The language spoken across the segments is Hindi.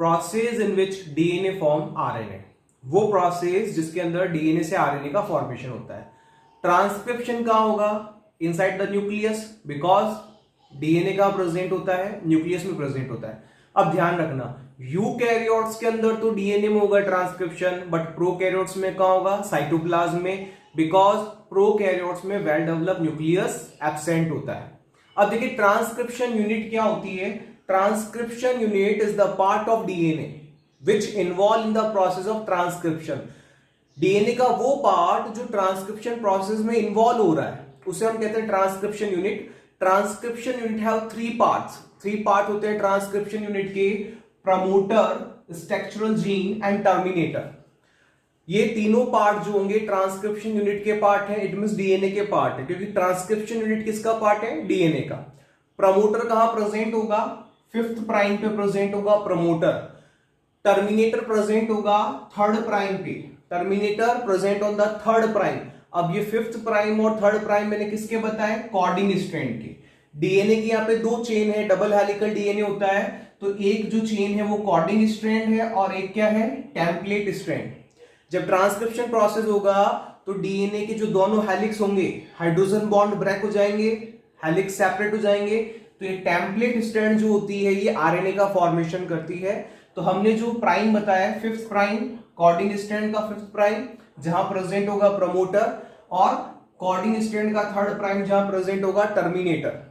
Process in which DNA form RNA, वो प्रोसेस जिसके अंदर डीएनए से आरएनए का फॉर्मेशन होता है। ट्रांसक्रिप्शन कहां होगा? Inside the nucleus, because DNA कहां प्रेजेंट होता है? न्यूक्लियस में प्रेजेंट होता है। अब ध्यान रखना, यूकैरियोट्स के अंदर तो डीएनए में होगा ट्रांसक्रिप्शन, बट प्रोकैरियोट्स में कहां होगा? साइटोप्लाज्म में, बिकॉज प्रोकैरियोट्स में वेल डेवलप्ड न्यूक्लियस एब्सेंट होता है। अब देखिए ट्रांसक्रिप्शन यूनिट क्या होती है। Transcription unit is the part of DNA which involve in the process of transcription. DNA का वो पार्ट जो ट्रांसक्रिप्शन प्रोसेस में इन्वॉल्व हो रहा है उसे हम कहते हैं transcription unit. Transcription unit have three parts. Three part होते हैं ट्रांसक्रिप्शन यूनिट के: promoter, structural gene and terminator. ये तीनों पार्ट जो होंगे ट्रांसक्रिप्शन यूनिट के पार्ट है। इट मींस डीएनए के पार्ट है, क्योंकि ट्रांसक्रिप्शन यूनिट किसका पार्ट है? डीएनए का। प्रमोटर कहां प्रेजेंट होगा? 5th प्राइम पे प्रेजेंट होगा प्रमोटर। टर्मिनेटर प्रेजेंट होगा 3rd प्राइम पे। Terminator present on the 3rd prime. अब ये 5th प्राइम और 3rd प्राइम मैंने किसके बताए? कॉर्डिंग स्ट्रैंड के। डीएनए की यहाँ पे दो चेन है, डबल हेलिकल डीएनए होता है, तो एक जो चेन है वो कॉर्डिंग स्ट्रैंड है और एक क्या है? Template strand. जब ट्रांसक्रिप्शन प्रोसेस होगा तो डीएनए के जो दोनों हेलिक्स होंगे हाइड्रोजन बॉन्ड ब्रेक हो जाएंगे, हेलिक्स सेपरेट हो जाएंगे, तो ये टेम्पलेट स्ट्रैंड जो होती है ये आरएनए का फॉर्मेशन करती है। तो हमने जो प्राइम बताया 5th प्राइम, कॉर्डिंग स्ट्रैंड का 5th प्राइम जहां प्रेजेंट होगा प्रमोटर, और कॉर्डिंग स्ट्रैंड का 3rd प्राइम जहां प्रेजेंट होगा टर्मिनेटर।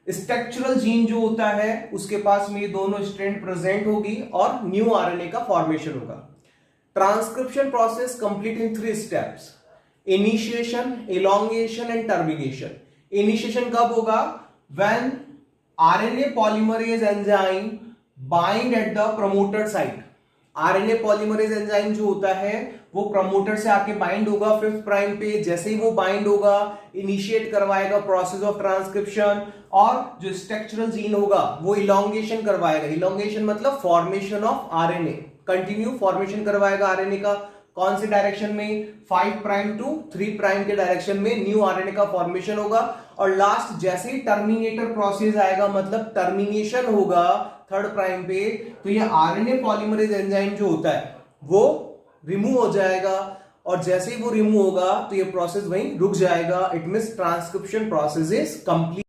स्ट्रक्चरल जीन जो होता है उसके पास में ये दोनों स्ट्रैंड प्रेजेंट होगी और न्यू आरएनए का फॉर्मेशन होगा। Transcription process complete in 3 steps: initiation, elongation and termination. Initiation कब होगा? When RNA polymerase enzyme bind at the promoter site. RNA polymerase enzyme जो होता है वो प्रमोटर से आके बाइंड होगा 5th प्राइम पे। जैसे ही वो बाइंड होगा इनिशिएट करवाएगा प्रोसेस ऑफ ट्रांसक्रिप्शन, और जो स्ट्रक्चरल जीन होगा वो इलोंगेशन करवाएगा। इलोंगेशन मतलब formation of RNA, continue formation करवाएगा आरएनए का। कौन से डायरेक्शन में? 5 प्राइम टू 3 प्राइम के डायरेक्शन में न्यू आरएनए का फॉर्मेशन होगा। और लास्ट जैसे ही टर्मिनेटर प्रोसेस आएगा, मतलब टर्मिनेशन होगा 3rd प्राइम पे, तो ये आरएनए पॉलीमरेज एंजाइम जो होता है वो रिमूव हो जाएगा, और जैसे ही वो रिमूव होगा तो ये प्रोसेस वहीं रुक जाएगा। It means transcription process is complete.